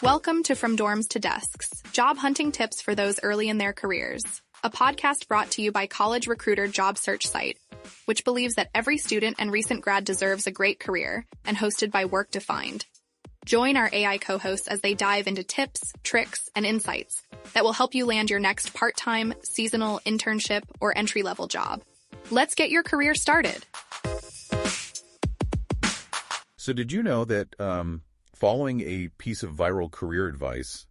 Welcome to From Dorms to Desks, job hunting tips for those early in their careers, a podcast brought to you by College Recruiter job search site, which believes that every student and recent grad deserves a great career, and hosted by Work Defined. Join our AI co-hosts as they dive into tips, tricks, and insights that will help you land your next part-time, seasonal, internship, or entry-level job. Let's get your career started. So did you know that following a piece of viral career advice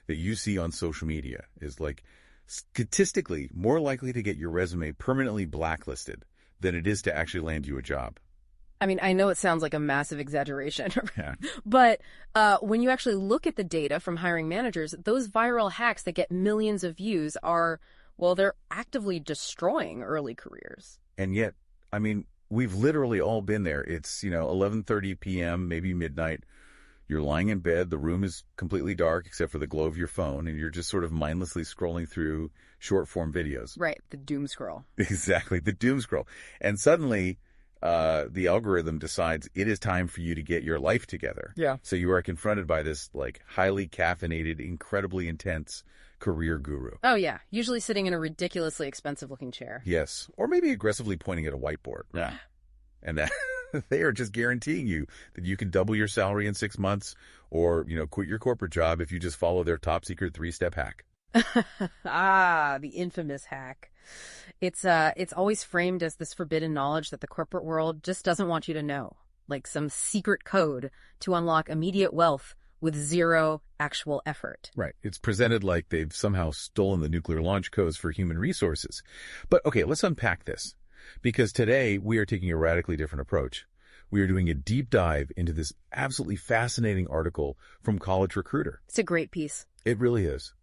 that you see on social media is like statistically more likely to get your resume permanently blacklisted than it is to actually land you a job? I mean, I know it sounds like a massive exaggeration, Yeah. but when you actually look at the data from hiring managers, those viral hacks that get millions of views are, well, they're actively destroying early careers. And yet, I mean, we've literally all been there. It's, 11:30 p.m., maybe midnight. You're lying in bed. The room is completely dark except for the glow of your phone, and you're just sort of mindlessly scrolling through short-form videos. Right, the doom scroll. Exactly, the doom scroll. And suddenly, the algorithm decides it is time for you to get your life together. Yeah. So you are confronted by this, highly caffeinated, incredibly intense career guru. Oh, yeah, usually sitting in a ridiculously expensive-looking chair. Yes, or maybe aggressively pointing at a whiteboard. Yeah. And that they are just guaranteeing you that you can double your salary in 6 months or, quit your corporate job if you just follow their top secret 3-step hack. The infamous hack. It's always framed as this forbidden knowledge that the corporate world just doesn't want you to know, like some secret code to unlock immediate wealth with zero actual effort. Right. It's presented like they've somehow stolen the nuclear launch codes for human resources. But okay, let's unpack this. Because today we are taking a radically different approach. We are doing a deep dive into this absolutely fascinating article from College Recruiter. It's a great piece. It really is.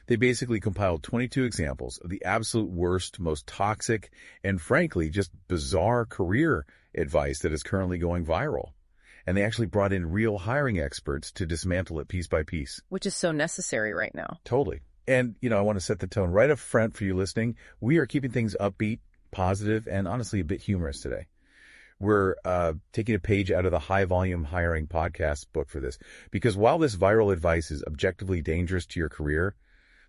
They basically compiled 22 examples of the absolute worst, most toxic, and frankly, just bizarre career advice that is currently going viral. And they actually brought in real hiring experts to dismantle it piece by piece. Which is so necessary right now. Totally. And, I want to set the tone right up front for you listening. We are keeping things upbeat, positive, and honestly a bit humorous today. We're taking a page out of the High Volume Hiring podcast book for this, because while this viral advice is objectively dangerous to your career,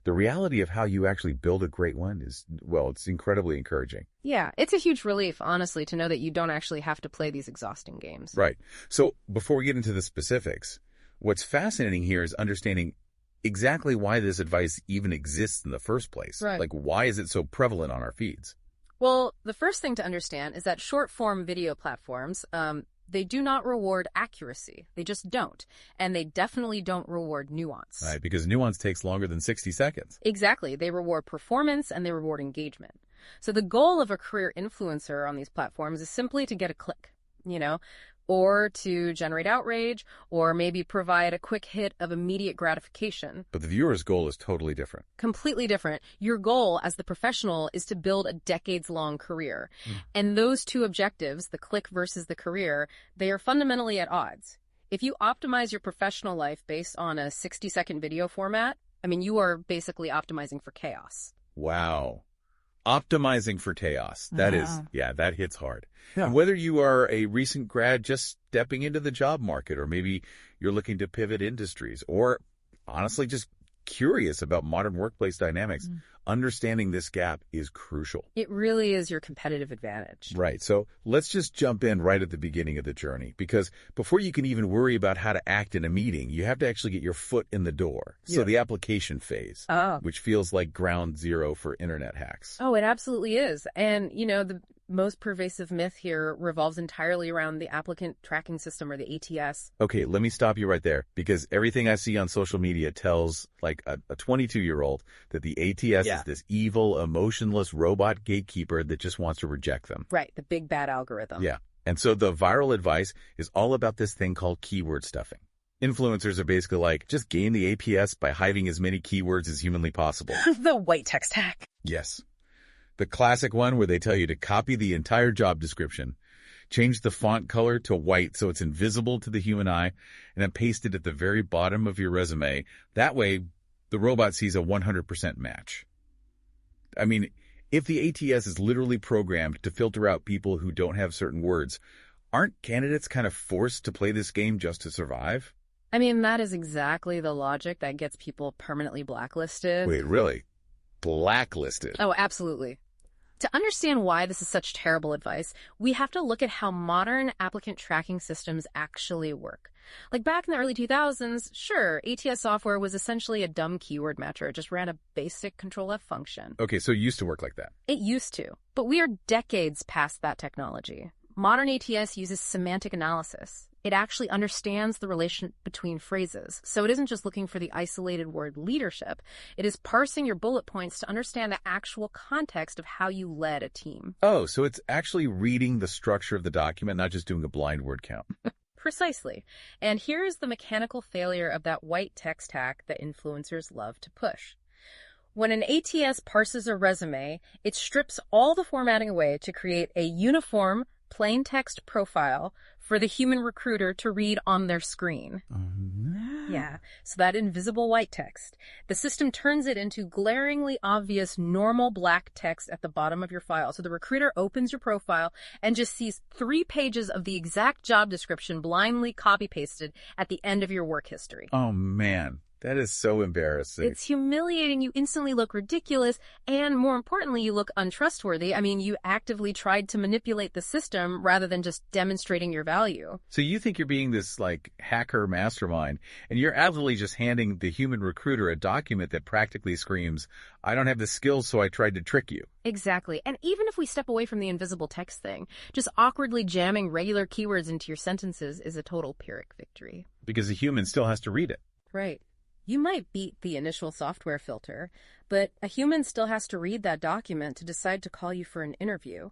the reality of how you actually build a great one is, well, it's incredibly encouraging. Yeah, it's a huge relief, honestly, to know that you don't actually have to play these exhausting games. Right. So before we get into the specifics, what's fascinating here is understanding exactly why this advice even exists in the first place. Right. Like, why is it so prevalent on our feeds? Well, the first thing to understand is that short-form video platforms, they do not reward accuracy. They just don't. And they definitely don't reward nuance. Right, because nuance takes longer than 60 seconds. Exactly. They reward performance and they reward engagement. So the goal of a career influencer on these platforms is simply to get a click, or to generate outrage, or maybe provide a quick hit of immediate gratification. But the viewer's goal is totally different. Completely different. Your goal as the professional is to build a decades-long career. And those two objectives, the click versus the career, they are fundamentally at odds. If you optimize your professional life based on a 60-second video format, you are basically optimizing for chaos. Wow. Optimizing for chaos. That is, that hits hard. Yeah. And whether you are a recent grad just stepping into the job market, or maybe you're looking to pivot industries, or honestly just curious about modern workplace dynamics, understanding this gap is crucial. It really is your competitive advantage. Right. So let's just jump in right at the beginning of the journey, because before you can even worry about how to act in a meeting, you have to actually get your foot in the door. So the application phase, which feels like ground zero for internet hacks. Oh, it absolutely is. And, the most pervasive myth here revolves entirely around the applicant tracking system, or the ATS. Okay, let me stop you right there, because everything I see on social media tells like a 22-year-old that the ATS is this evil, emotionless robot gatekeeper that just wants to reject them. Right, the big bad algorithm. Yeah. And so the viral advice is all about this thing called keyword stuffing. Influencers are basically like, just gain the APS by hiding as many keywords as humanly possible. The white text hack. Yes. The classic one where they tell you to copy the entire job description, change the font color to white so it's invisible to the human eye, and then paste it at the very bottom of your resume. That way, the robot sees a 100% match. If the ATS is literally programmed to filter out people who don't have certain words, aren't candidates kind of forced to play this game just to survive? I mean, that is exactly the logic that gets people permanently blacklisted. Wait, really? Blacklisted? Oh, absolutely. To understand why this is such terrible advice, we have to look at how modern applicant tracking systems actually work. Like back in the early 2000s, sure, ATS software was essentially a dumb keyword matcher. It just ran a basic Control-F function. Okay, so it used to work like that. It used to, but we are decades past that technology. Modern ATS uses semantic analysis. It actually understands the relation between phrases. So it isn't just looking for the isolated word leadership. It is parsing your bullet points to understand the actual context of how you led a team. Oh, so it's actually reading the structure of the document, not just doing a blind word count. Precisely. And here's the mechanical failure of that white text hack that influencers love to push. When an ATS parses a resume, it strips all the formatting away to create a uniform, plain text profile for the human recruiter to read on their screen. Yeah, so that invisible white text. The system turns it into glaringly obvious normal black text at the bottom of your file. So the recruiter opens your profile and just sees 3 pages of the exact job description blindly copy-pasted at the end of your work history. Oh, man. That is so embarrassing. It's humiliating. You instantly look ridiculous. And more importantly, you look untrustworthy. I mean, you actively tried to manipulate the system rather than just demonstrating your value. So you think you're being this, like, hacker mastermind, and you're absolutely just handing the human recruiter a document that practically screams, I don't have the skills, so I tried to trick you. Exactly. And even if we step away from the invisible text thing, just awkwardly jamming regular keywords into your sentences is a total Pyrrhic victory. Because the human still has to read it. Right. You might beat the initial software filter, but a human still has to read that document to decide to call you for an interview.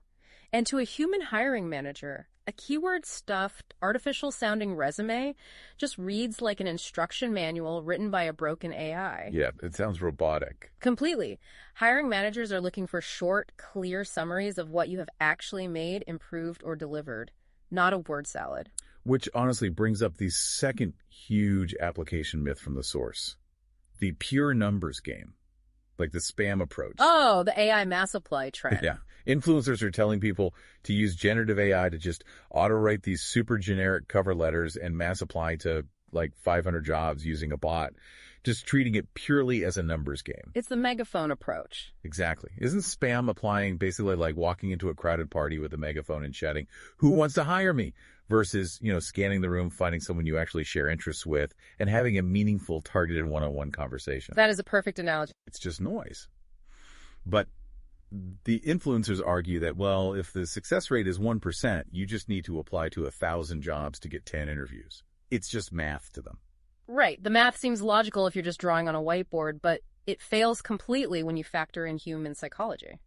And to a human hiring manager, a keyword-stuffed, artificial-sounding resume just reads like an instruction manual written by a broken AI. Yeah, it sounds robotic. Completely. Hiring managers are looking for short, clear summaries of what you have actually made, improved, or delivered, not a word salad. Which honestly brings up the second huge application myth from the source. The pure numbers game. Like the spam approach. Oh, the AI mass apply trend. Yeah. Influencers are telling people to use generative AI to just auto-write these super generic cover letters and mass apply to like 500 jobs using a bot. Just treating it purely as a numbers game. It's the megaphone approach. Exactly. Isn't spam applying basically like walking into a crowded party with a megaphone and shouting, who wants to hire me? Versus, scanning the room, finding someone you actually share interests with, and having a meaningful, targeted one-on-one conversation. That is a perfect analogy. It's just noise. But the influencers argue that, well, if the success rate is 1%, you just need to apply to 1,000 jobs to get 10 interviews. It's just math to them. Right. The math seems logical if you're just drawing on a whiteboard, but it fails completely when you factor in human psychology.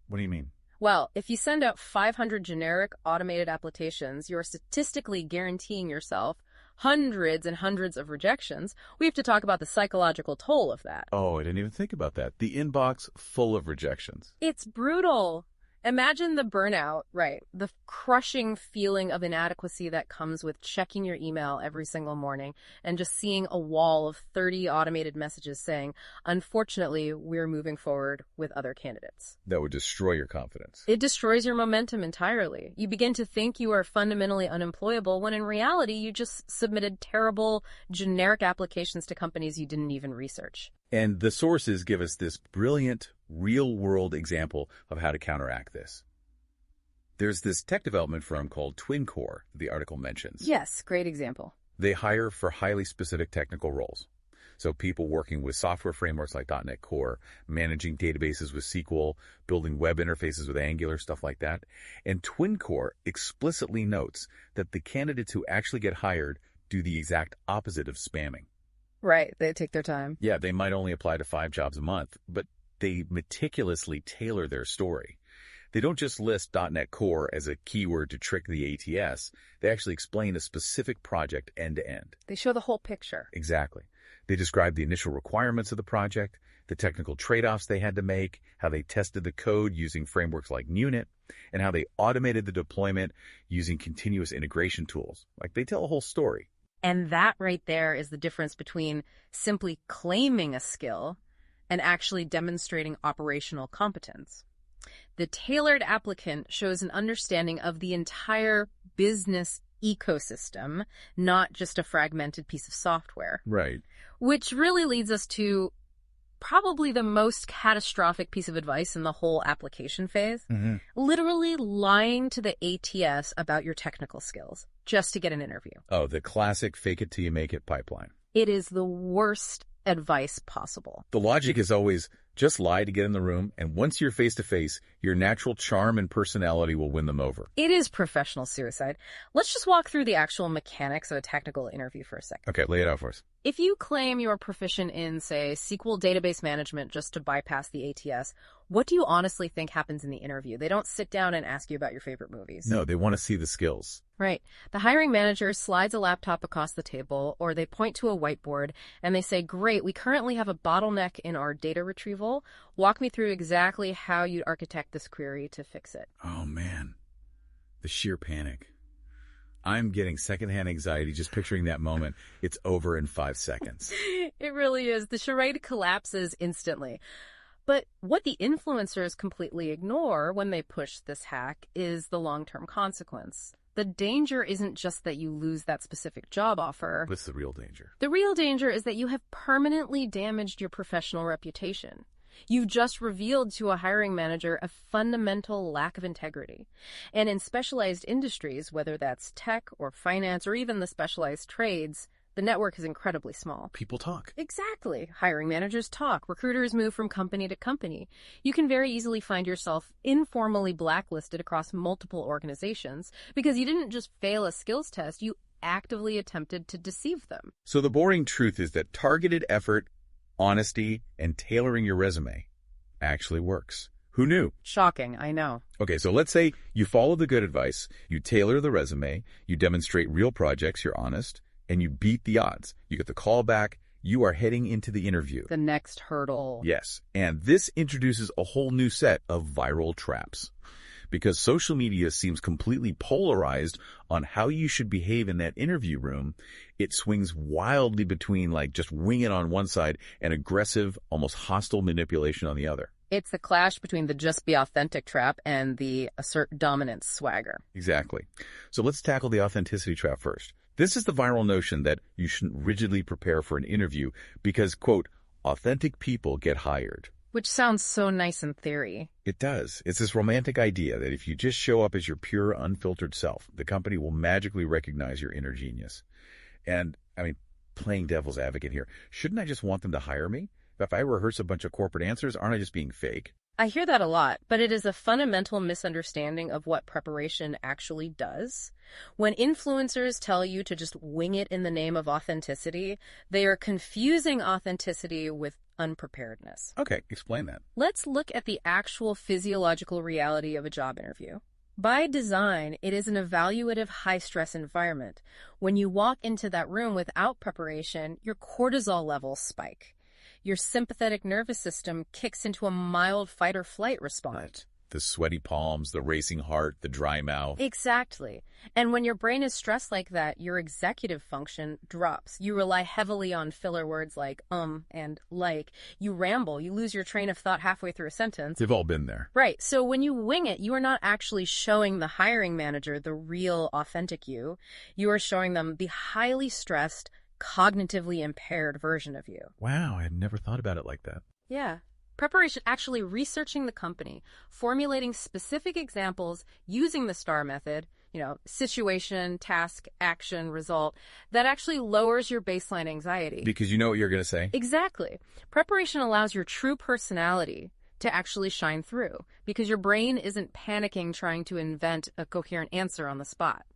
What do you mean? Well, if you send out 500 generic automated applications, you're statistically guaranteeing yourself hundreds and hundreds of rejections. We have to talk about the psychological toll of that. Oh, I didn't even think about that. The inbox full of rejections. It's brutal. Imagine the burnout, right? The crushing feeling of inadequacy that comes with checking your email every single morning and just seeing a wall of 30 automated messages saying, unfortunately, we're moving forward with other candidates. That would destroy your confidence. It destroys your momentum entirely. You begin to think you are fundamentally unemployable when in reality, you just submitted terrible, generic applications to companies you didn't even research. And the sources give us this brilliant, real-world example of how to counteract this. There's this tech development firm called TwinCore, the article mentions. Yes, great example. They hire for highly specific technical roles. So people working with software frameworks like .NET Core, managing databases with SQL, building web interfaces with Angular, stuff like that. And TwinCore explicitly notes that the candidates who actually get hired do the exact opposite of spamming. Right, they take their time. Yeah, they might only apply to 5 jobs a month, but they meticulously tailor their story. They don't just list .NET Core as a keyword to trick the ATS. They actually explain a specific project end to end. They show the whole picture. Exactly. They describe the initial requirements of the project, the technical trade-offs they had to make, how they tested the code using frameworks like Munit, and how they automated the deployment using continuous integration tools. Like, they tell a whole story. And that right there is the difference between simply claiming a skill and actually demonstrating operational competence. The tailored applicant shows an understanding of the entire business ecosystem, not just a fragmented piece of software. Right. Which really leads us to probably the most catastrophic piece of advice in the whole application phase. Mm-hmm. Literally lying to the ATS about your technical skills just to get an interview. Oh, the classic fake it till you make it pipeline. It is the worst advice possible. The logic is always just lie to get in the room, and once you're face-to-face, your natural charm and personality will win them over. It is professional suicide. Let's just walk through the actual mechanics of a technical interview for a second. Okay, lay it out for us. If you claim you're proficient in, say, SQL database management just to bypass the ATS, what do you honestly think happens in the interview? They don't sit down and ask you about your favorite movies. No, they want to see the skills. Right. The hiring manager slides a laptop across the table, or they point to a whiteboard, and they say, great, we currently have a bottleneck in our data retrieval. Walk me through exactly how you'd architect this query to fix it. Oh, man. The sheer panic. I'm getting secondhand anxiety just picturing that moment. It's over in 5 seconds. It really is. The charade collapses instantly. But what the influencers completely ignore when they push this hack is the long-term consequence. The danger isn't just that you lose that specific job offer. What's the real danger? The real danger is that you have permanently damaged your professional reputation. You've just revealed to a hiring manager a fundamental lack of integrity. And in specialized industries, whether that's tech or finance or even the specialized trades, the network is incredibly small. People talk. Exactly. Hiring managers talk. Recruiters move from company to company. You can very easily find yourself informally blacklisted across multiple organizations because you didn't just fail a skills test, you actively attempted to deceive them. So the boring truth is that targeted effort, honesty, and tailoring your resume actually works. Who knew? Shocking, I know. Okay, so let's say you follow the good advice, you tailor the resume, you demonstrate real projects, you're honest, and you beat the odds. You get the call back, you are heading into the interview. The next hurdle. Yes, and this introduces a whole new set of viral traps. Because social media seems completely polarized on how you should behave in that interview room, it swings wildly between like just wing it on one side and aggressive, almost hostile manipulation on the other. It's the clash between the just be authentic trap and the assert dominance swagger. Exactly. So let's tackle the authenticity trap first. This is the viral notion that you shouldn't rigidly prepare for an interview because, quote, authentic people get hired. Which sounds so nice in theory. It does. It's this romantic idea that if you just show up as your pure, unfiltered self, the company will magically recognize your inner genius. And, I mean, playing devil's advocate here, shouldn't I just want them to hire me? If I rehearse a bunch of corporate answers, aren't I just being fake? I hear that a lot, but it is a fundamental misunderstanding of what preparation actually does. When influencers tell you to just wing it in the name of authenticity, they are confusing authenticity with unpreparedness. Okay, explain that. Let's look at the actual physiological reality of a job interview. By design, it is an evaluative high-stress environment. When you walk into that room without preparation, your cortisol levels spike. Your sympathetic nervous system kicks into a mild fight-or-flight response. The sweaty palms, the racing heart, the dry mouth. Exactly. And when your brain is stressed like that, your executive function drops. You rely heavily on filler words like and like. You ramble. You lose your train of thought halfway through a sentence. They've all been there. Right. So when you wing it, you are not actually showing the hiring manager the real, authentic you. You are showing them the highly stressed, cognitively impaired version of you. Wow, I had never thought about it like that. Yeah. Preparation, actually researching the company, formulating specific examples, using the STAR method, situation, task, action, result, that actually lowers your baseline anxiety. Because you know what you're going to say. Exactly. Preparation allows your true personality to actually shine through because your brain isn't panicking trying to invent a coherent answer on the spot.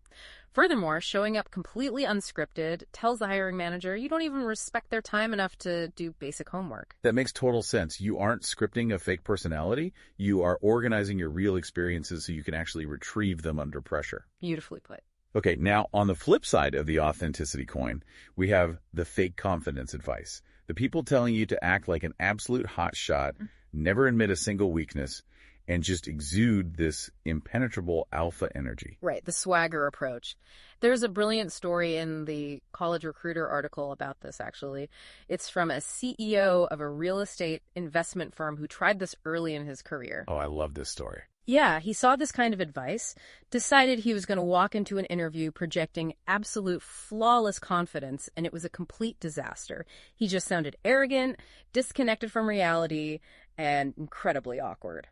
Furthermore, showing up completely unscripted tells the hiring manager you don't even respect their time enough to do basic homework. That makes total sense. You aren't scripting a fake personality. You are organizing your real experiences so you can actually retrieve them under pressure. Beautifully put. Okay, now on the flip side of the authenticity coin, we have the fake confidence advice. The people telling you to act like an absolute hotshot, never admit a single weakness, and just exude this impenetrable alpha energy. Right, the swagger approach. There's a brilliant story in the College Recruiter article about this, actually. It's from a CEO of a real estate investment firm who tried this early in his career. Oh, I love this story. Yeah, he saw this kind of advice, decided he was going to walk into an interview projecting absolute flawless confidence, and it was a complete disaster. He just sounded arrogant, disconnected from reality, and incredibly awkward.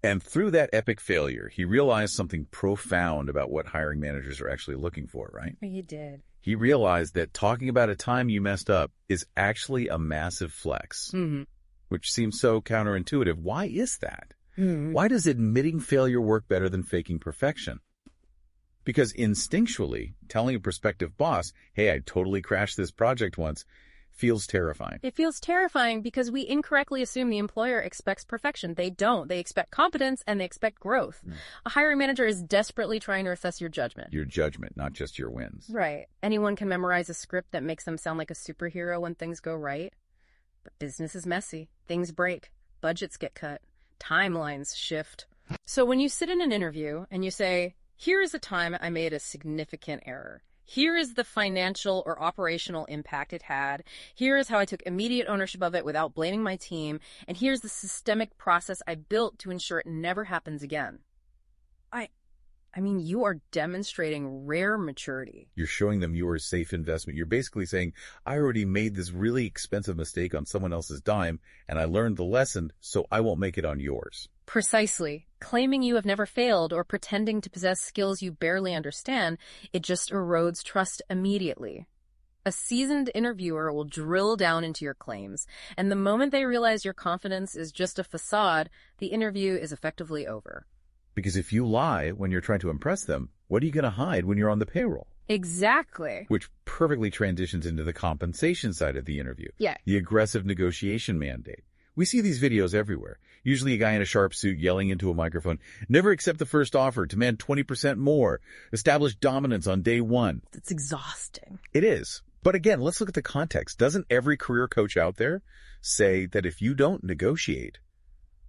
And through that epic failure, he realized something profound about what hiring managers are actually looking for, right? He did. He realized that talking about a time you messed up is actually a massive flex, which seems so counterintuitive. Why is that? Why does admitting failure work better than faking perfection? Because instinctually, telling a prospective boss, hey, I totally crashed this project once, feels terrifying. It feels terrifying because we incorrectly assume the employer expects perfection. They don't. They expect competence and they expect growth. A hiring manager is desperately trying to assess your judgment. Your judgment, not just your wins. Right. Anyone can memorize a script that makes them sound like a superhero when things go right. But business is messy. Things break. Budgets get cut. Timelines shift. So when you sit in an interview and you say, here is a time I made a significant error. Here is the financial or operational impact it had. Here is how I took immediate ownership of it without blaming my team. And here's the systemic process I built to ensure it never happens again. I mean, you are demonstrating rare maturity. You're showing them you are a safe investment. You're basically saying, I already made this really expensive mistake on someone else's dime, and I learned the lesson, so I won't make it on yours. Precisely. Claiming you have never failed or pretending to possess skills you barely understand, it just erodes trust immediately. A seasoned interviewer will drill down into your claims, and the moment they realize your confidence is just a facade, the interview is effectively over. Because if you lie when you're trying to impress them, what are you going to hide when you're on the payroll? Exactly. Which perfectly transitions into the compensation side of the interview. Yeah. The aggressive negotiation mandate. We see these videos everywhere. Usually a guy in a sharp suit yelling into a microphone, never accept the first offer, demand 20% more, establish dominance on day one. It's exhausting. It is. But again, let's look at the context. Doesn't every career coach out there say that if you don't negotiate,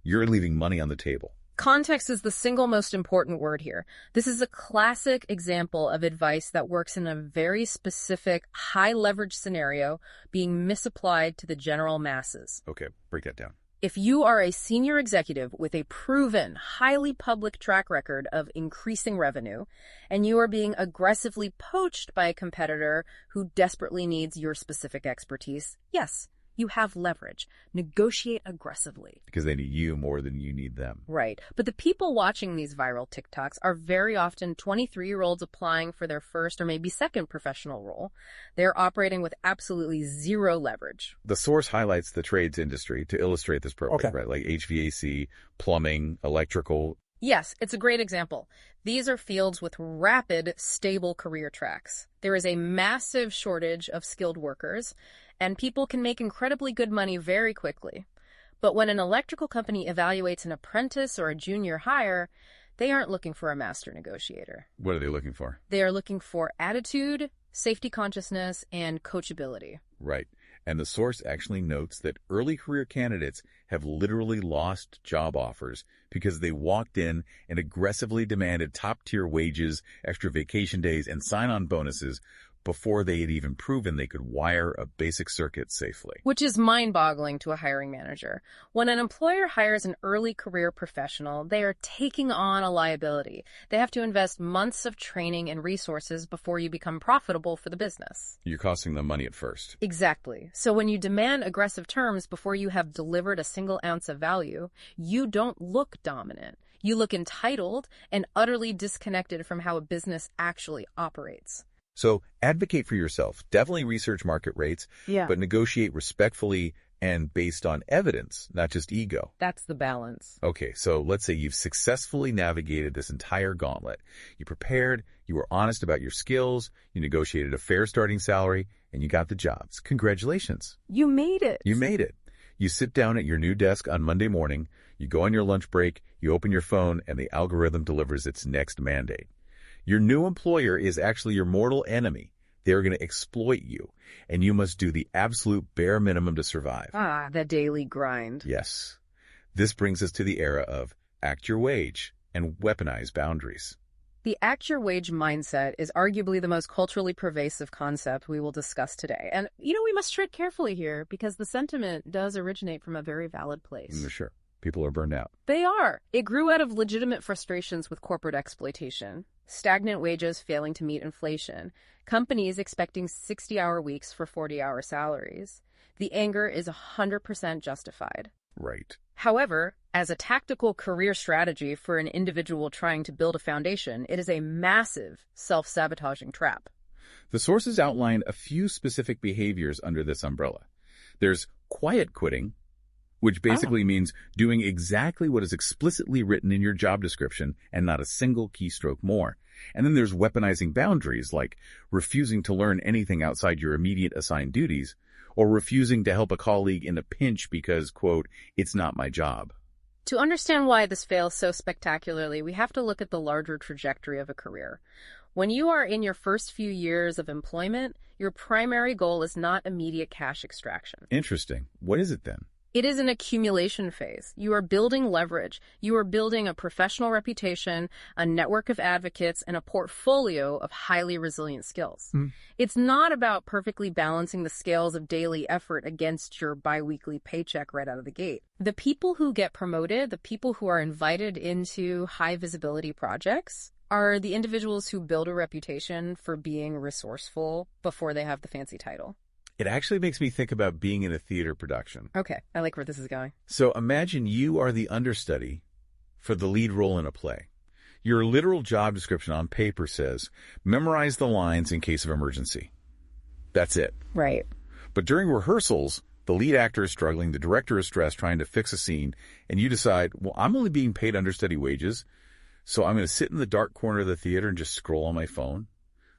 you're leaving money on the table? Context is the single most important word here. This is a classic example of advice that works in a very specific, high-leverage scenario being misapplied to the general masses. Okay, break that down. If you are a senior executive with a proven, highly public track record of increasing revenue, and you are being aggressively poached by a competitor who desperately needs your specific expertise, yes, you have leverage. Negotiate aggressively. Because they need you more than you need them. Right. But the people watching these viral TikToks are very often 23-year-olds applying for their first or maybe second professional role. They're operating with absolutely zero leverage. The source highlights the trades industry to illustrate this perfectly, right? Like HVAC, plumbing, electrical. Yes, it's a great example. These are fields with rapid, stable career tracks. There is a massive shortage of skilled workers, and people can make incredibly good money very quickly. But when an electrical company evaluates an apprentice or a junior hire, they aren't looking for a master negotiator. What are they looking for? They are looking for attitude, safety consciousness, and coachability. Right. And the source actually notes that early career candidates have literally lost job offers because they walked in and aggressively demanded top-tier wages, extra vacation days, and sign-on bonuses before they had even proven they could wire a basic circuit safely. Which is mind-boggling to a hiring manager. When an employer hires an early career professional, they are taking on a liability. They have to invest months of training and resources before you become profitable for the business. You're costing them money at first. Exactly. So when you demand aggressive terms before you have delivered a single ounce of value, you don't look dominant. You look entitled and utterly disconnected from how a business actually operates. So advocate for yourself. Definitely research market rates, but negotiate respectfully and based on evidence, not just ego. That's the balance. Okay, so let's say you've successfully navigated this entire gauntlet. You prepared, you were honest about your skills, you negotiated a fair starting salary, and you got the jobs. Congratulations. You made it. You made it. You sit down at your new desk on Monday morning, you go on your lunch break, you open your phone, and the algorithm delivers its next mandate. Your new employer is actually your mortal enemy. They're going to exploit you, and you must do the absolute bare minimum to survive. Ah, the daily grind. Yes. This brings us to the era of act your wage and weaponize boundaries. The act your wage mindset is arguably the most culturally pervasive concept we will discuss today. And, we must tread carefully here because the sentiment does originate from a very valid place. Sure. People are burned out. They are. It grew out of legitimate frustrations with corporate exploitation, stagnant wages failing to meet inflation, companies expecting 60-hour weeks for 40-hour salaries. The anger is 100% justified. Right. However, as a tactical career strategy for an individual trying to build a foundation, it is a massive self-sabotaging trap. The sources outline a few specific behaviors under this umbrella. There's quiet quitting, which basically means doing exactly what is explicitly written in your job description and not a single keystroke more. And then there's weaponizing boundaries, like refusing to learn anything outside your immediate assigned duties, or refusing to help a colleague in a pinch because, quote, it's not my job. To understand why this fails so spectacularly, we have to look at the larger trajectory of a career. When you are in your first few years of employment, your primary goal is not immediate cash extraction. Interesting. What is it then? It is an accumulation phase. You are building leverage. You are building a professional reputation, a network of advocates, and a portfolio of highly resilient skills. It's not about perfectly balancing the scales of daily effort against your biweekly paycheck right out of the gate. The people who get promoted, the people who are invited into high visibility projects, are the individuals who build a reputation for being resourceful before they have the fancy title. It actually makes me think about being in a theater production. Okay, I like where this is going. So imagine you are the understudy for the lead role in a play. Your literal job description on paper says, memorize the lines in case of emergency. That's it. Right. But during rehearsals, the lead actor is struggling, the director is stressed trying to fix a scene, and you decide, well, I'm only being paid understudy wages, so I'm going to sit in the dark corner of the theater and just scroll on my phone.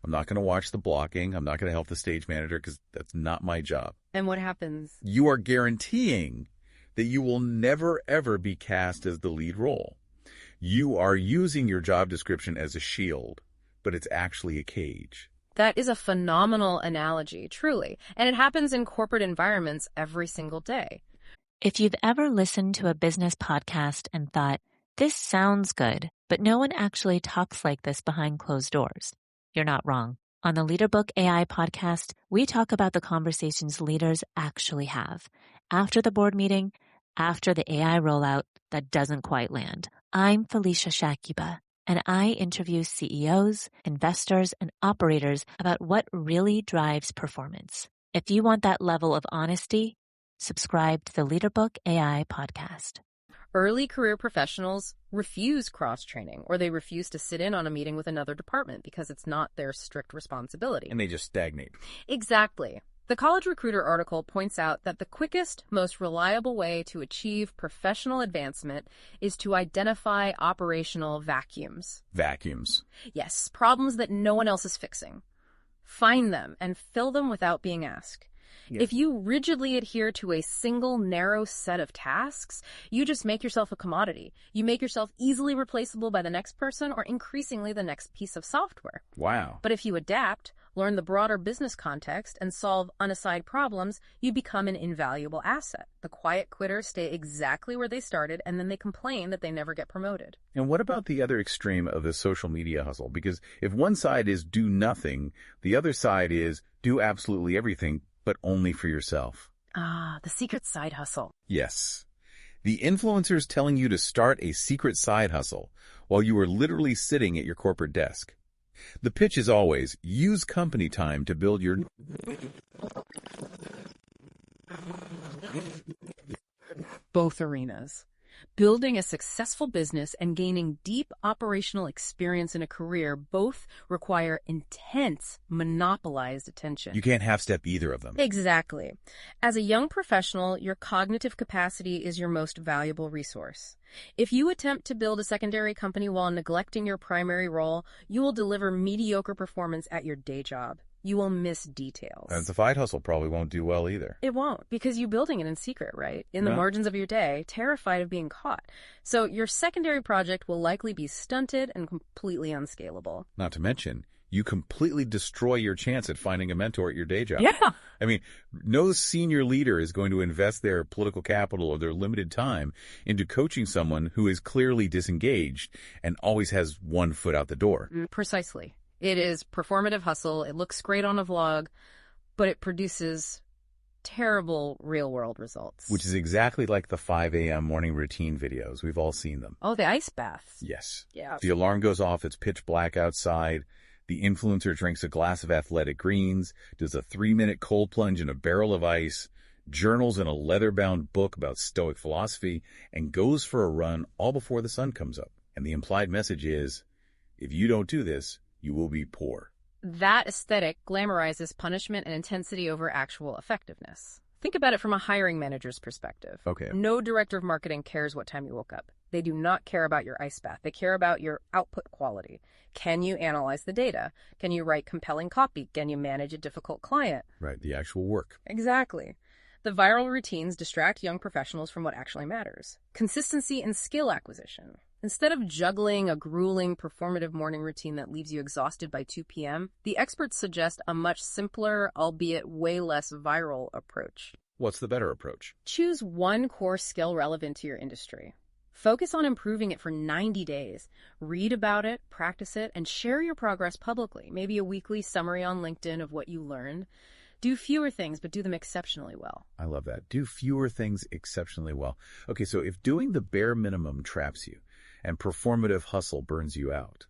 I'm not going to watch the blocking. I'm not going to help the stage manager because that's not my job. And what happens? You are guaranteeing that you will never, ever be cast as the lead role. You are using your job description as a shield, but it's actually a cage. That is a phenomenal analogy, truly. And it happens in corporate environments every single day. If you've ever listened to a business podcast and thought, this sounds good, but no one actually talks like this behind closed doors, you're not wrong. On the LeaderBook AI podcast, we talk about the conversations leaders actually have after the board meeting, after the AI rollout that doesn't quite land. I'm Felicia Shakiba, and I interview CEOs, investors, and operators about what really drives performance. If you want that level of honesty, subscribe to the LeaderBook AI podcast. Early career professionals refuse cross-training, or they refuse to sit in on a meeting with another department because it's not their strict responsibility. And they just stagnate. Exactly. The College Recruiter article points out that the quickest, most reliable way to achieve professional advancement is to identify operational vacuums. Vacuums. Yes, problems that no one else is fixing. Find them and fill them without being asked. Yeah. If you rigidly adhere to a single narrow set of tasks, you just make yourself a commodity. You make yourself easily replaceable by the next person or increasingly the next piece of software. Wow. But if you adapt, learn the broader business context, and solve unassigned problems, you become an invaluable asset. The quiet quitters stay exactly where they started, and then they complain that they never get promoted. And what about the other extreme of the social media hustle? Because if one side is do nothing, the other side is do absolutely everything, but only for yourself. Ah, the secret side hustle. Yes. The influencers telling you to start a secret side hustle while you are literally sitting at your corporate desk. The pitch is always, use company time to build your... Both arenas. Building a successful business and gaining deep operational experience in a career both require intense, monopolized attention. You can't half-step either of them. Exactly. As a young professional, your cognitive capacity is your most valuable resource. If you attempt to build a secondary company while neglecting your primary role, you will deliver mediocre performance at your day job. You will miss details. And the side hustle probably won't do well either. It won't, because you're building it in secret, right? In the margins of your day, terrified of being caught. So your secondary project will likely be stunted and completely unscalable. Not to mention, you completely destroy your chance at finding a mentor at your day job. Yeah. I mean, no senior leader is going to invest their political capital or their limited time into coaching someone who is clearly disengaged and always has one foot out the door. Precisely. It is performative hustle. It looks great on a vlog, but it produces terrible real-world results. Which is exactly like the 5 a.m. morning routine videos. We've all seen them. Oh, the ice baths. Yes. Yeah. The alarm goes off, it's pitch black outside. The influencer drinks a glass of Athletic Greens, does a 3-minute cold plunge in a barrel of ice, journals in a leather-bound book about Stoic philosophy, and goes for a run all before the sun comes up. And the implied message is, if you don't do this, you will be poor. That aesthetic glamorizes punishment and intensity over actual effectiveness. Think about it from a hiring manager's perspective. Okay. No director of marketing cares what time you woke up. They do not care about your ice bath. They care about your output quality. Can you analyze the data? Can you write compelling copy? Can you manage a difficult client? Right, the actual work. Exactly. The viral routines distract young professionals from what actually matters. Consistency and skill acquisition. Instead of juggling a grueling performative morning routine that leaves you exhausted by 2 p.m., the experts suggest a much simpler, albeit way less viral approach. What's the better approach? Choose one core skill relevant to your industry. Focus on improving it for 90 days. Read about it, practice it, and share your progress publicly. Maybe a weekly summary on LinkedIn of what you learned. Do fewer things, but do them exceptionally well. I love that. Do fewer things exceptionally well. Okay, so if doing the bare minimum traps you and performative hustle burns you out,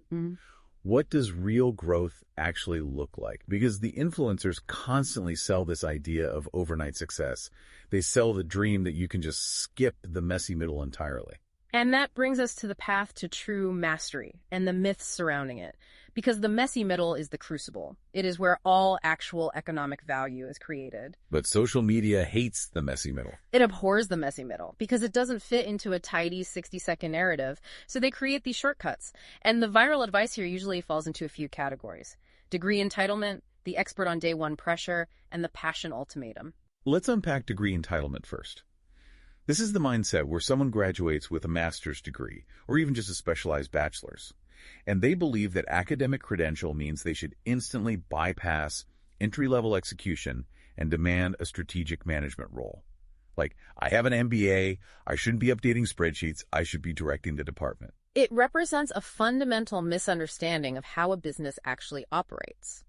what does real growth actually look like? Because the influencers constantly sell this idea of overnight success. They sell the dream that you can just skip the messy middle entirely. And that brings us to the path to true mastery and the myths surrounding it. Because the messy middle is the crucible. It is where all actual economic value is created. But social media hates the messy middle. It abhors the messy middle because it doesn't fit into a tidy 60-second narrative. So they create these shortcuts. And the viral advice here usually falls into a few categories. Degree entitlement, the expert on day one pressure, and the passion ultimatum. Let's unpack degree entitlement first. This is the mindset where someone graduates with a master's degree, or even just a specialized bachelor's, and they believe that academic credential means they should instantly bypass entry-level execution and demand a strategic management role. Like, I have an MBA, I shouldn't be updating spreadsheets, I should be directing the department. It represents a fundamental misunderstanding of how a business actually operates.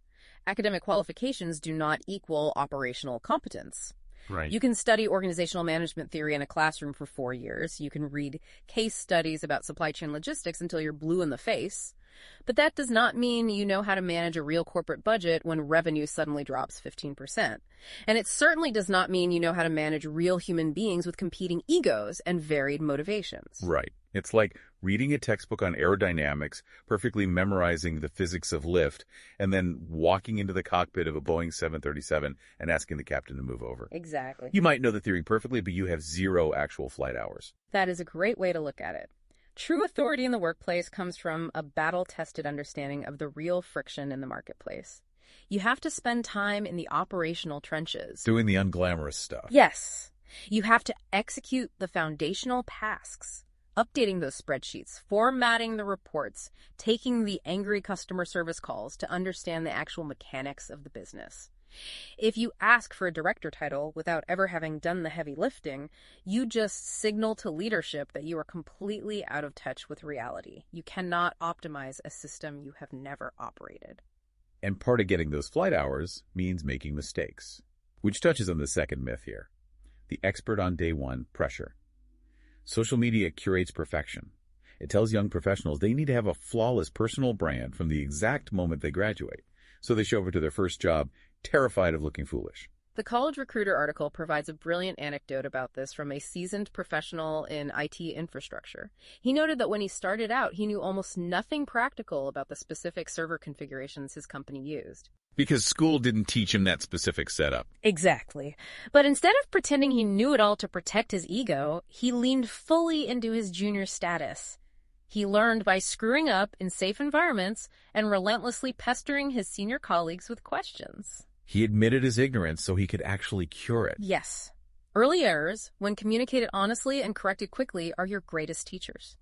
Academic qualifications do not equal operational competence. Right. You can study organizational management theory in a classroom for 4 years. You can read case studies about supply chain logistics until you're blue in the face. But that does not mean you know how to manage a real corporate budget when revenue suddenly drops 15%. And it certainly does not mean you know how to manage real human beings with competing egos and varied motivations. Right. It's like reading a textbook on aerodynamics, perfectly memorizing the physics of lift, and then walking into the cockpit of a Boeing 737 and asking the captain to move over. Exactly. You might know the theory perfectly, but you have 0 actual flight hours. That is a great way to look at it. True authority in the workplace comes from a battle-tested understanding of the real friction in the marketplace. You have to spend time in the operational trenches. Doing the unglamorous stuff. Yes. You have to execute the foundational tasks. Updating those spreadsheets, formatting the reports, taking the angry customer service calls to understand the actual mechanics of the business. If you ask for a director title without ever having done the heavy lifting, you just signal to leadership that you are completely out of touch with reality. You cannot optimize a system you have never operated. And part of getting those flight hours means making mistakes, which touches on the second myth here. The expert on day one pressure. Social media curates perfection. It tells young professionals they need to have a flawless personal brand from the exact moment they graduate. So they show up to their first job terrified of looking foolish. The College Recruiter article provides a brilliant anecdote about this from a seasoned professional in IT infrastructure. He noted that when he started out, he knew almost nothing practical about the specific server configurations his company used. Because school didn't teach him that specific setup. Exactly. But instead of pretending he knew it all to protect his ego, he leaned fully into his junior status. He learned by screwing up in safe environments and relentlessly pestering his senior colleagues with questions. He admitted his ignorance so he could actually cure it. Yes. Early errors, when communicated honestly and corrected quickly, are your greatest teachers.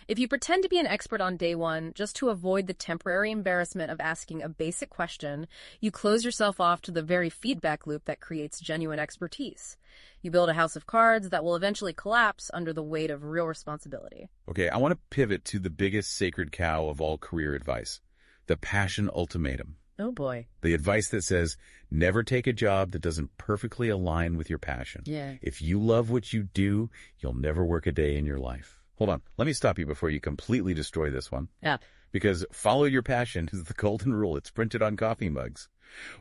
If you pretend to be an expert on day one just to avoid the temporary embarrassment of asking a basic question, you close yourself off to the very feedback loop that creates genuine expertise. You build a house of cards that will eventually collapse under the weight of real responsibility. Okay, I want to pivot to the biggest sacred cow of all career advice, the passion ultimatum. Oh boy. The advice that says, never take a job that doesn't perfectly align with your passion. Yeah. If you love what you do, you'll never work a day in your life. Hold on. Let me stop you before you completely destroy this one. Yeah. Because follow your passion is the golden rule. It's printed on coffee mugs.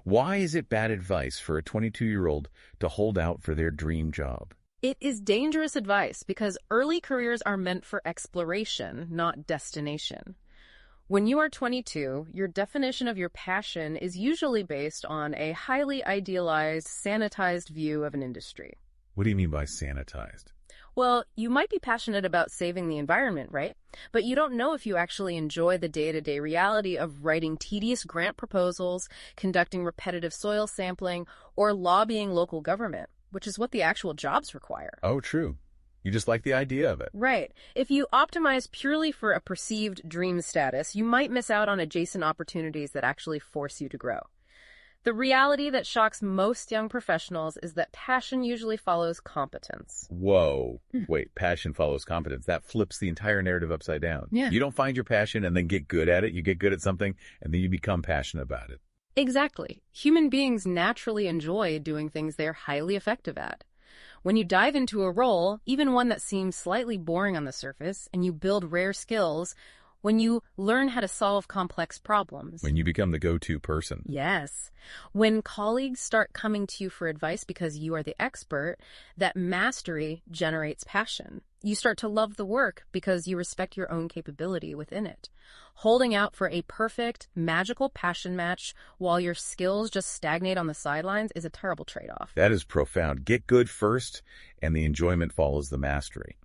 Why is it bad advice for a 22-year-old to hold out for their dream job? It is dangerous advice because early careers are meant for exploration, not destination. When you are 22, your definition of your passion is usually based on a highly idealized, sanitized view of an industry. What do you mean by sanitized? Well, you might be passionate about saving the environment, right? But you don't know if you actually enjoy the day-to-day reality of writing tedious grant proposals, conducting repetitive soil sampling, or lobbying local government, which is what the actual jobs require. Oh, true. You just like the idea of it. Right. If you optimize purely for a perceived dream status, you might miss out on adjacent opportunities that actually force you to grow. The reality that shocks most young professionals is that passion usually follows competence. Whoa. Wait, passion follows competence. That flips the entire narrative upside down. Yeah. You don't find your passion and then get good at it. You get good at something and then you become passionate about it. Exactly. Human beings naturally enjoy doing things they're highly effective at. When you dive into a role, even one that seems slightly boring on the surface, and you build rare skills, when you learn how to solve complex problems. When you become the go-to person. Yes. When colleagues start coming to you for advice because you are the expert, that mastery generates passion. You start to love the work because you respect your own capability within it. Holding out for a perfect, magical passion match while your skills just stagnate on the sidelines is a terrible trade-off. That is profound. Get good first, and the enjoyment follows the mastery.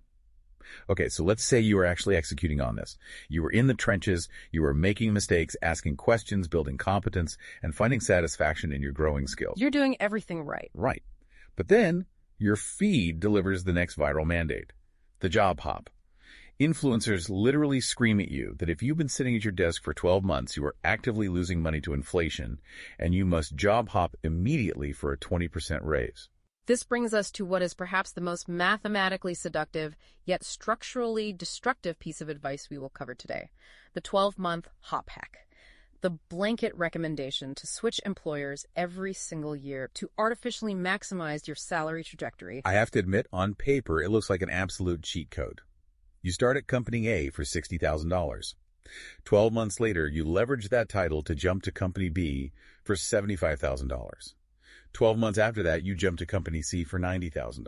Okay, so let's say you were actually executing on this. You were in the trenches, you were making mistakes, asking questions, building competence, and finding satisfaction in your growing skills. You're doing everything right. Right. But then your feed delivers the next viral mandate, the job hop. Influencers literally scream at you that if you've been sitting at your desk for 12 months, you are actively losing money to inflation, and you must job hop immediately for a 20% raise. This brings us to what is perhaps the most mathematically seductive, yet structurally destructive piece of advice we will cover today, the 12-month hop hack. The blanket recommendation to switch employers every single year to artificially maximize your salary trajectory. I have to admit, on paper, it looks like an absolute cheat code. You start at Company A for $60,000. 12 months later, you leverage that title to jump to Company B for $75,000. 12 months after that, you jump to Company C for $90,000.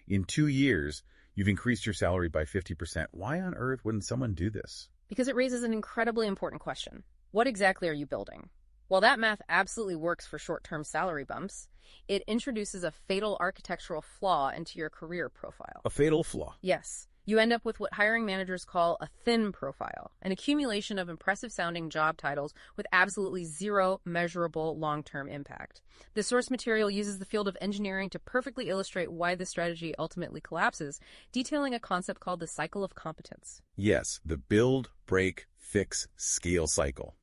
In 2 years, you've increased your salary by 50%. Why on earth wouldn't someone do this? Because it raises an incredibly important question. What exactly are you building? While that math absolutely works for short-term salary bumps, it introduces a fatal architectural flaw into your career profile. A fatal flaw. Yes. You end up with what hiring managers call a thin profile, an accumulation of impressive-sounding job titles with absolutely zero measurable long-term impact. The source material uses the field of engineering to perfectly illustrate why this strategy ultimately collapses, detailing a concept called the cycle of competence. Yes, the build, break, fix, scale cycle.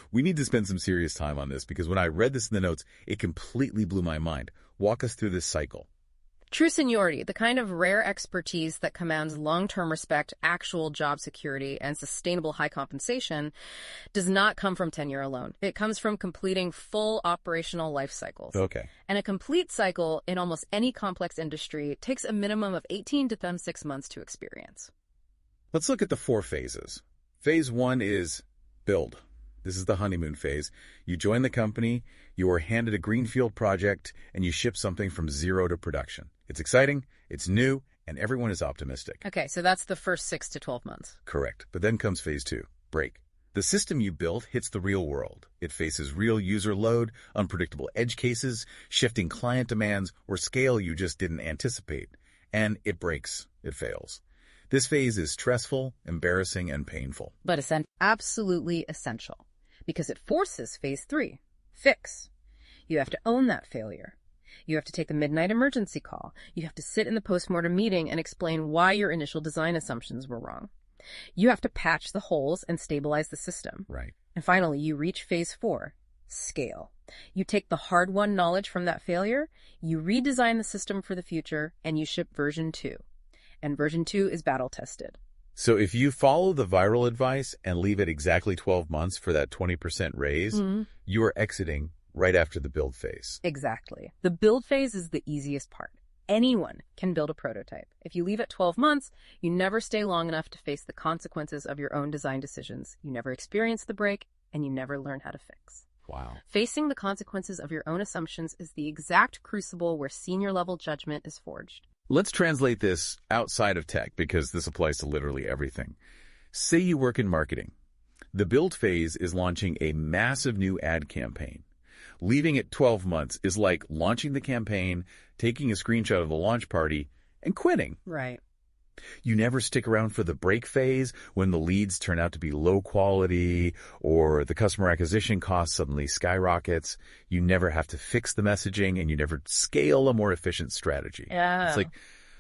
We need to spend some serious time on this because when I read this in the notes, it completely blew my mind. Walk us through this cycle. True seniority, the kind of rare expertise that commands long-term respect, actual job security, and sustainable high compensation, does not come from tenure alone. It comes from completing full operational life cycles. Okay. And a complete cycle in almost any complex industry takes a minimum of 18 to 36 months to experience. Let's look at the 4 phases. Phase 1 is build. This is the honeymoon phase. You join the company, you are handed a greenfield project, and you ship something from zero to production. It's exciting, it's new, and everyone is optimistic. Okay, so that's the first 6 to 12 months. Correct. But then comes phase 2, break. The system you built hits the real world. It faces real user load, unpredictable edge cases, shifting client demands, or scale you just didn't anticipate. And it breaks. It fails. This phase is stressful, embarrassing, and painful. But absolutely essential, because it forces phase 3, fix. You have to own that failure. You have to take the midnight emergency call. You have to sit in the postmortem meeting and explain why your initial design assumptions were wrong. You have to patch the holes and stabilize the system. Right. And finally, you reach phase 4, scale. You take the hard-won knowledge from that failure, you redesign the system for the future, and you ship version 2. And version 2 is battle-tested. So if you follow the viral advice and leave it exactly 12 months for that 20% raise, you are exiting right after the build phase. Exactly. The build phase is the easiest part. Anyone can build a prototype. If you leave at 12 months, you never stay long enough to face the consequences of your own design decisions. You never experience the break, and you never learn how to fix. Wow. Facing the consequences of your own assumptions is the exact crucible where senior-level judgment is forged. Let's translate this outside of tech because this applies to literally everything. Say you work in marketing. The build phase is launching a massive new ad campaign. Leaving it 12 months is like launching the campaign, taking a screenshot of the launch party, and quitting. Right. You never stick around for the break phase when the leads turn out to be low quality or the customer acquisition cost suddenly skyrockets. You never have to fix the messaging and you never scale a more efficient strategy. Yeah. It's like,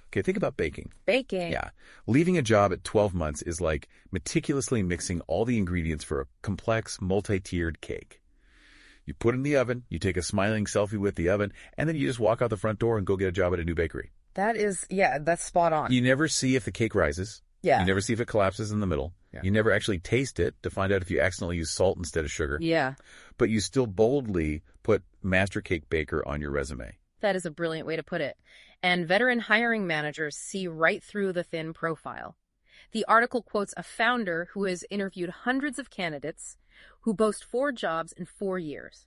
okay, think about baking. Baking. Yeah. Leaving a job at 12 months is like meticulously mixing all the ingredients for a complex, multi-tiered cake. You put it in the oven, you take a smiling selfie with the oven, and then you just walk out the front door and go get a job at a new bakery. That's spot on. You never see if the cake rises. Yeah. You never see if it collapses in the middle. Yeah. You never actually taste it to find out if you accidentally use salt instead of sugar. Yeah. But you still boldly put Master Cake Baker on your resume. That is a brilliant way to put it. And veteran hiring managers see right through the thin profile. The article quotes a founder who has interviewed hundreds of candidates who boast 4 jobs in 4 years.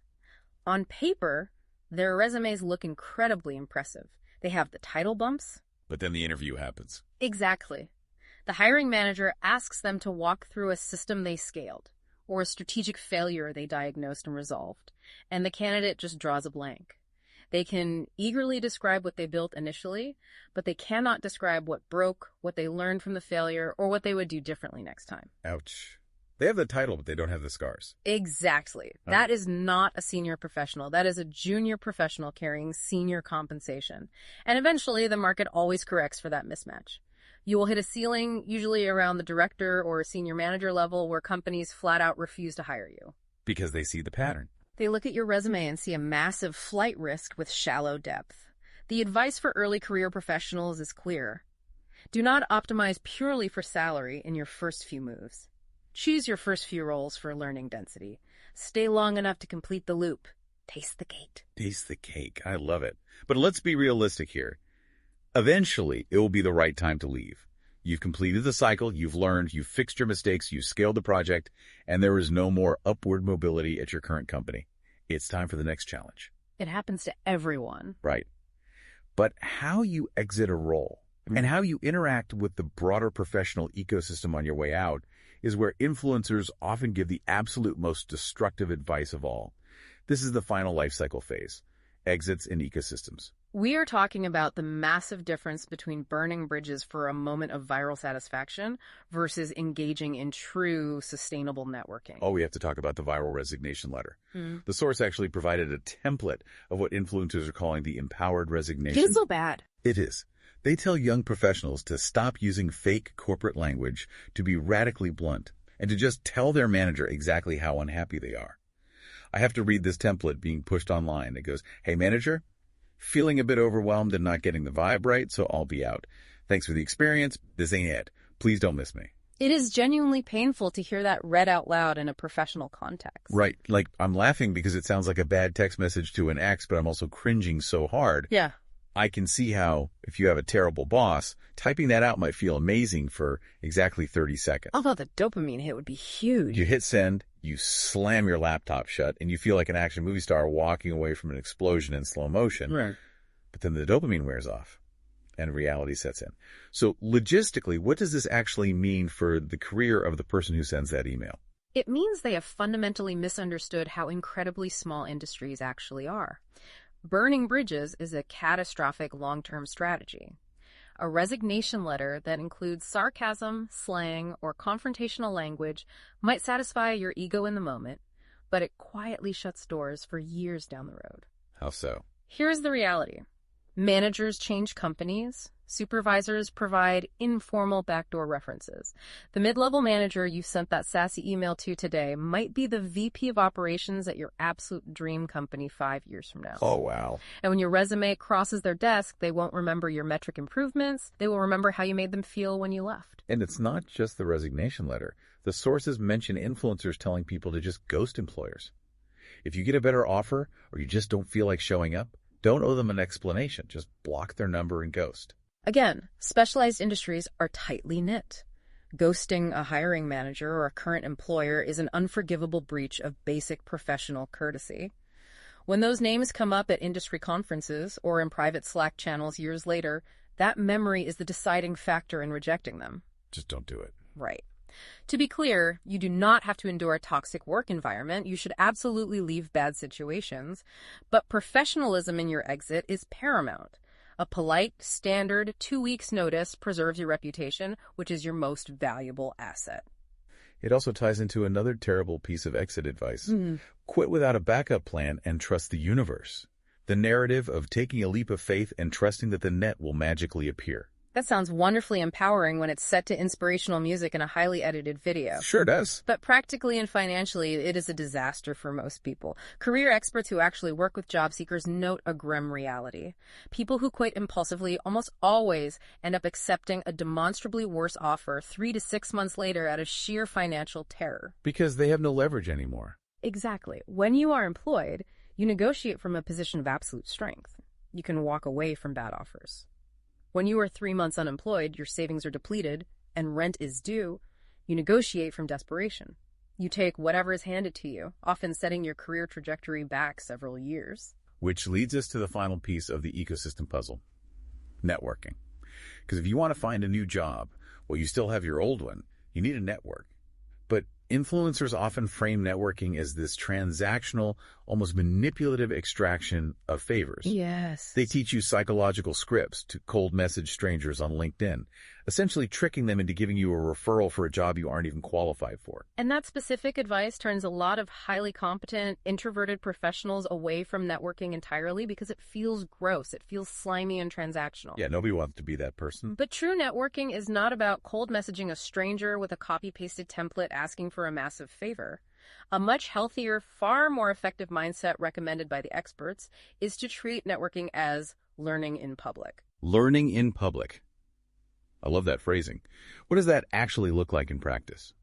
On paper, their resumes look incredibly impressive. They have the title bumps. But then the interview happens. Exactly. The hiring manager asks them to walk through a system they scaled or a strategic failure they diagnosed and resolved, and the candidate just draws a blank. They can eagerly describe what they built initially, but they cannot describe what broke, what they learned from the failure, or what they would do differently next time. Ouch. They have the title, but they don't have the scars. Exactly. That is not a senior professional. That is a junior professional carrying senior compensation. And eventually, the market always corrects for that mismatch. You will hit a ceiling, usually around the director or senior manager level, where companies flat out refuse to hire you. Because they see the pattern. They look at your resume and see a massive flight risk with shallow depth. The advice for early career professionals is clear. Do not optimize purely for salary in your first few moves. Choose your first few roles for learning density. Stay long enough to complete the loop. Taste the cake. Taste the cake. I love it. But let's be realistic here. Eventually, it will be the right time to leave. You've completed the cycle, you've learned, you've fixed your mistakes, you've scaled the project, and there is no more upward mobility at your current company. It's time for the next challenge. It happens to everyone. Right. But how you exit a role and how you interact with the broader professional ecosystem on your way out is where influencers often give the absolute most destructive advice of all. This is the final life cycle phase, exits in ecosystems. We are talking about the massive difference between burning bridges for a moment of viral satisfaction versus engaging in true sustainable networking. Oh, we have to talk about the viral resignation letter. The source actually provided a template of what influencers are calling the empowered resignation. It's so bad. It is. They tell young professionals to stop using fake corporate language, to be radically blunt, and to just tell their manager exactly how unhappy they are. I have to read this template being pushed online. It goes, "Hey, manager, feeling a bit overwhelmed and not getting the vibe right, so I'll be out. Thanks for the experience. This ain't it. Please don't miss me." It is genuinely painful to hear that read out loud in a professional context. Right. Like, I'm laughing because it sounds like a bad text message to an ex, but I'm also cringing so hard. Yeah. I can see how, if you have a terrible boss, typing that out might feel amazing for exactly 30 seconds. Although the dopamine hit would be huge. You hit send, you slam your laptop shut, and you feel like an action movie star walking away from an explosion in slow motion. Right. But then the dopamine wears off, and reality sets in. So logistically, what does this actually mean for the career of the person who sends that email? It means they have fundamentally misunderstood how incredibly small industries actually are. Burning bridges is a catastrophic long-term strategy. A resignation letter that includes sarcasm, slang, or confrontational language might satisfy your ego in the moment, but it quietly shuts doors for years down the road. How so? Here's the reality. Managers change companies, Supervisors provide informal backdoor references. The mid-level manager you sent that sassy email to today might be the VP of operations at your absolute dream company 5 years from now. Oh, wow. And when your resume crosses their desk, they won't remember your metric improvements. They will remember how you made them feel when you left. And it's not just the resignation letter. The sources mention influencers telling people to just ghost employers. If you get a better offer or you just don't feel like showing up, don't owe them an explanation. Just block their number and ghost. Again, specialized industries are tightly knit. Ghosting a hiring manager or a current employer is an unforgivable breach of basic professional courtesy. When those names come up at industry conferences or in private Slack channels years later, that memory is the deciding factor in rejecting them. Just don't do it. Right. To be clear, you do not have to endure a toxic work environment. You should absolutely leave bad situations. But professionalism in your exit is paramount. A polite, standard 2 weeks notice preserves your reputation, which is your most valuable asset. It also ties into another terrible piece of exit advice. Quit without a backup plan and trust the universe. The narrative of taking a leap of faith and trusting that the net will magically appear. That sounds wonderfully empowering when it's set to inspirational music in a highly edited video. Sure does. But practically and financially, it is a disaster for most people. Career experts who actually work with job seekers note a grim reality. People who quit impulsively almost always end up accepting a demonstrably worse offer 3 to 6 months later out of sheer financial terror. Because they have no leverage anymore. Exactly. When you are employed, you negotiate from a position of absolute strength. You can walk away from bad offers. When you are 3 months unemployed, your savings are depleted, and rent is due, you negotiate from desperation. You take whatever is handed to you, often setting your career trajectory back several years. Which leads us to the final piece of the ecosystem puzzle, networking. Because if you want to find a new job, while you still have your old one, you need a network. But influencers often frame networking as this transactional, almost manipulative extraction of favors. Yes. They teach you psychological scripts to cold message strangers on LinkedIn, essentially tricking them into giving you a referral for a job you aren't even qualified for. And that specific advice turns a lot of highly competent, introverted professionals away from networking entirely because it feels gross. It feels slimy and transactional. Yeah, nobody wants to be that person. But true networking is not about cold messaging a stranger with a copy-pasted template asking for a massive favor. A much healthier, far more effective mindset recommended by the experts is to treat networking as learning in public. Learning in public. I love that phrasing. What does that actually look like in practice?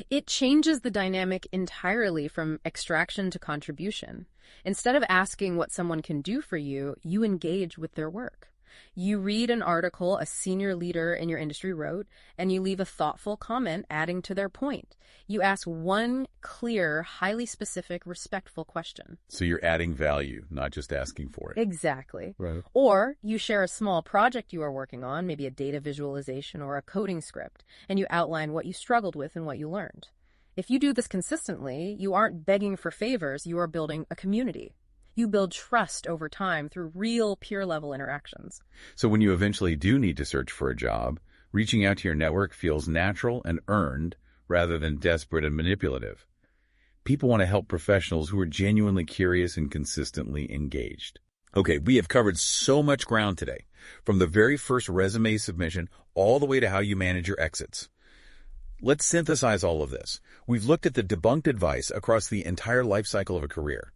It changes the dynamic entirely from extraction to contribution. Instead of asking what someone can do for you, you engage with their work. You read an article a senior leader in your industry wrote, and you leave a thoughtful comment adding to their point. You ask one clear, highly specific, respectful question. So you're adding value, not just asking for it. Exactly. Right. Or you share a small project you are working on, maybe a data visualization or a coding script, and you outline what you struggled with and what you learned. If you do this consistently, you aren't begging for favors, you are building a community. You build trust over time through real peer-level interactions. So when you eventually do need to search for a job, reaching out to your network feels natural and earned rather than desperate and manipulative. People want to help professionals who are genuinely curious and consistently engaged. Okay, we have covered so much ground today, from the very first resume submission all the way to how you manage your exits. Let's synthesize all of this. We've looked at the debunked advice across the entire life cycle of a career.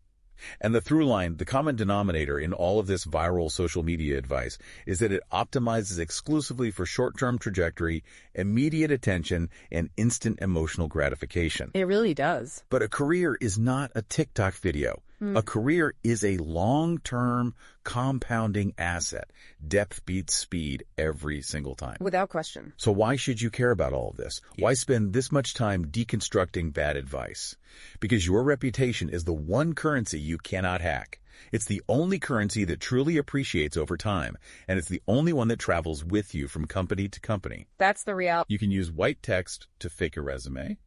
And the through line, the common denominator in all of this viral social media advice is that it optimizes exclusively for short-term trajectory, immediate attention, and instant emotional gratification. It really does. But a career is not a TikTok video. A career is a long-term compounding asset. Depth beats speed every single time. Without question. So why should you care about all of this? Why spend this much time deconstructing bad advice? Because your reputation is the one currency you cannot hack. It's the only currency that truly appreciates over time, and it's the only one that travels with you from company to company. That's the reality. You can use white text to fake a resume.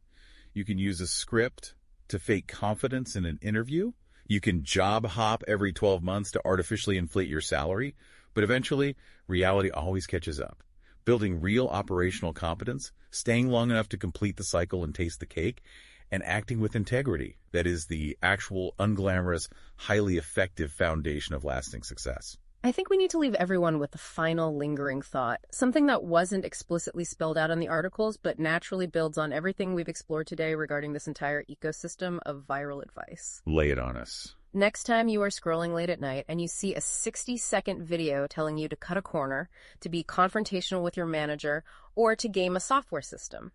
You can use a script to fake confidence in an interview. You can job hop every 12 months to artificially inflate your salary, but eventually, reality always catches up. Building real operational competence, staying long enough to complete the cycle and taste the cake, and acting with integrity. That is the actual unglamorous, highly effective foundation of lasting success. I think we need to leave everyone with a final lingering thought, something that wasn't explicitly spelled out in the articles, but naturally builds on everything we've explored today regarding this entire ecosystem of viral advice. Lay it on us. Next time you are scrolling late at night and you see a 60-second video telling you to cut a corner, to be confrontational with your manager, or to game a software system,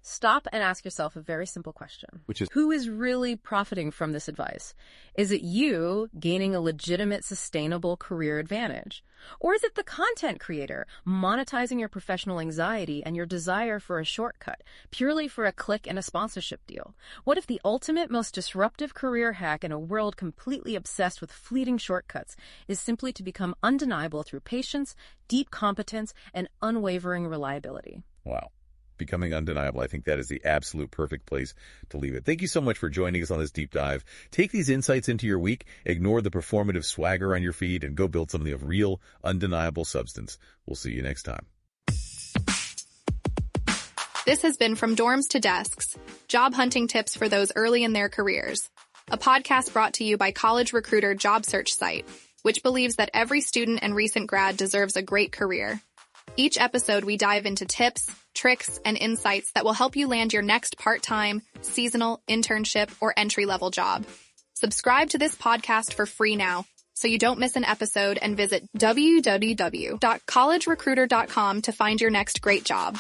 stop and ask yourself a very simple question. Which is, who is really profiting from this advice? Is it you gaining a legitimate, sustainable career advantage? Or is it the content creator monetizing your professional anxiety and your desire for a shortcut, purely for a click and a sponsorship deal? What if the ultimate, most disruptive career hack in a world completely obsessed with fleeting shortcuts is simply to become undeniable through patience, deep competence, and unwavering reliability? wow. Becoming undeniable. I think that is the absolute perfect place to leave it. Thank you so much for joining us on this deep dive. Take these insights into your week, ignore the performative swagger on your feed, and go build something of real, undeniable substance. We'll see you next time. This has been From Dorms to Desks, job hunting tips for those early in their careers. A podcast brought to you by College Recruiter job search site, which believes that every student and recent grad deserves a great career. Each episode, we dive into tips, tricks, and insights that will help you land your next part-time, seasonal, internship, or entry-level job. Subscribe to this podcast for free now, so you don't miss an episode, and visit www.collegerecruiter.com to find your next great job.